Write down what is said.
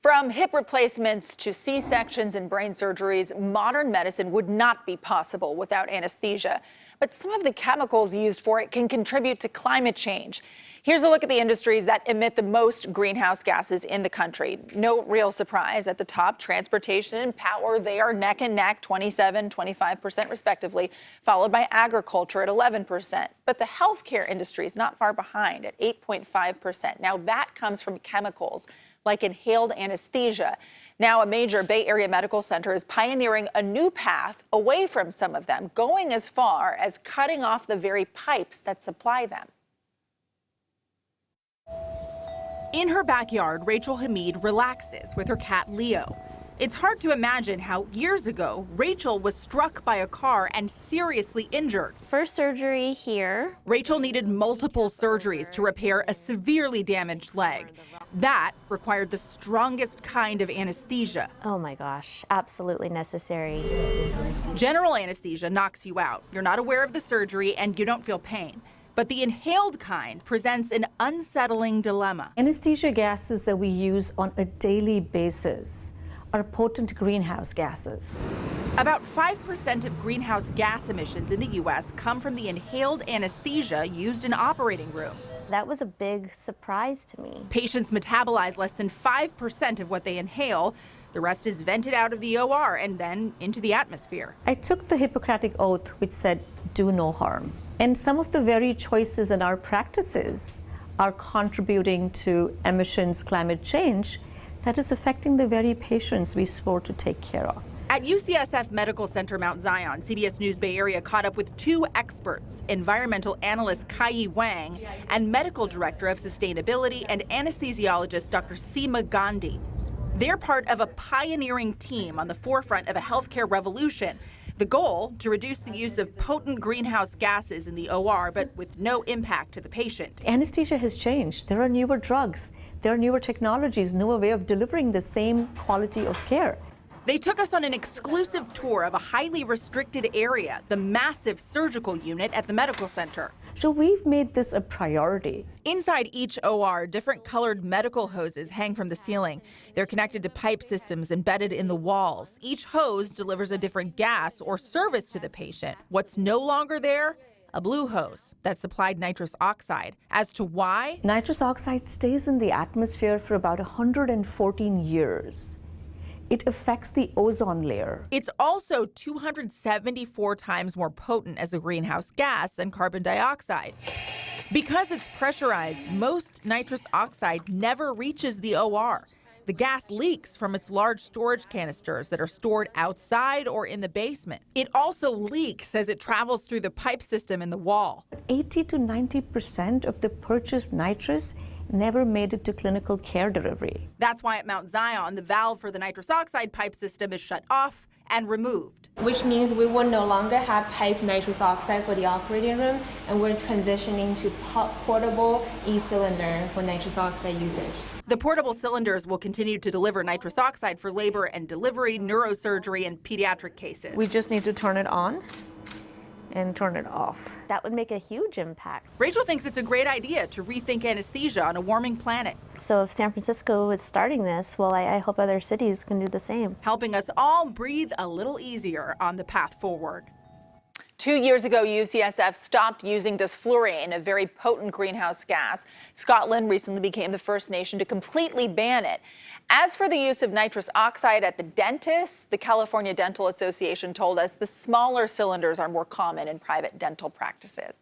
From hip replacements to C-sections and brain surgeries, modern medicine would not be possible without anesthesia. But some of the chemicals used for it can contribute to climate change. Here's a look at the industries that emit the most greenhouse gases in the country. No real surprise at the top, transportation and power. They are neck and neck, 27, 25% respectively, followed by agriculture at 11%. But the healthcare industry is not far behind at 8.5%. Now that comes from chemicals like inhaled anesthesia. Now, a major Bay Area medical center is pioneering a new path away from some of them, going as far as cutting off the very pipes that supply them. In her backyard, Rachel Hamid relaxes with her cat Leo. It's hard to imagine how years ago, Rachel was struck by a car and seriously injured. First surgery here. Rachel needed multiple surgeries to repair a severely damaged leg. That required the strongest kind of anesthesia. Oh my gosh, absolutely necessary. General anesthesia knocks you out. You're not aware of the surgery and you don't feel pain. But the inhaled kind presents an unsettling dilemma. Anesthesia gases that we use on a daily basis are potent greenhouse gases. About 5% of greenhouse gas emissions in the U.S. come from the inhaled anesthesia used in operating rooms. That was a big surprise to me. Patients metabolize less than 5% of what they inhale. The rest is vented out of the OR and then into the atmosphere. I took the Hippocratic Oath, which said, do no harm. And some of the very choices in our practices are contributing to emissions climate change that is affecting the very patients we swore to take care of. At UCSF Medical Center Mount Zion, CBS News Bay Area caught up with two experts, environmental analyst Kai Wang and medical director of sustainability and anesthesiologist Dr. Seema Gandhi. They're part of a pioneering team on the forefront of a healthcare revolution. The goal, to reduce the use of potent greenhouse gases in the OR, but with no impact to the patient. Anesthesia has changed. There are newer drugs. There are newer technologies, newer way of delivering the same quality of care. They took us on an exclusive tour of a highly restricted area, the massive surgical unit at the medical center. So we've made this a priority. Inside each OR, different colored medical hoses hang from the ceiling. They're connected to pipe systems embedded in the walls. Each hose delivers a different gas or service to the patient. What's no longer there? A blue hose that supplied nitrous oxide. As to why? Nitrous oxide stays in the atmosphere for about 114 years. It affects the ozone layer. It's also 274 times more potent as a greenhouse gas than carbon dioxide. Because it's pressurized, most nitrous oxide never reaches the OR. The gas leaks from its large storage canisters that are stored outside or in the basement. It also leaks as it travels through the pipe system in the wall. 80 to 90% of the purchased nitrous never made it to clinical care delivery. That's why at Mount Zion, the valve for the nitrous oxide pipe system is shut off and removed. Which means we will no longer have piped nitrous oxide for the operating room, and we're transitioning to portable e-cylinder for nitrous oxide usage. The portable cylinders will continue to deliver nitrous oxide for labor and delivery, neurosurgery, and pediatric cases. We just need to turn it on and turn it off. That would make a huge impact. Rachel thinks it's a great idea to rethink anesthesia on a warming planet. So if San Francisco is starting this, well, I hope other cities can do the same. Helping us all breathe a little easier on the path forward. 2 years ago, UCSF stopped using desflurane, a very potent greenhouse gas. Scotland recently became the first nation to completely ban it. As for the use of nitrous oxide at the dentist, the California Dental Association told us the smaller cylinders are more common in private dental practices.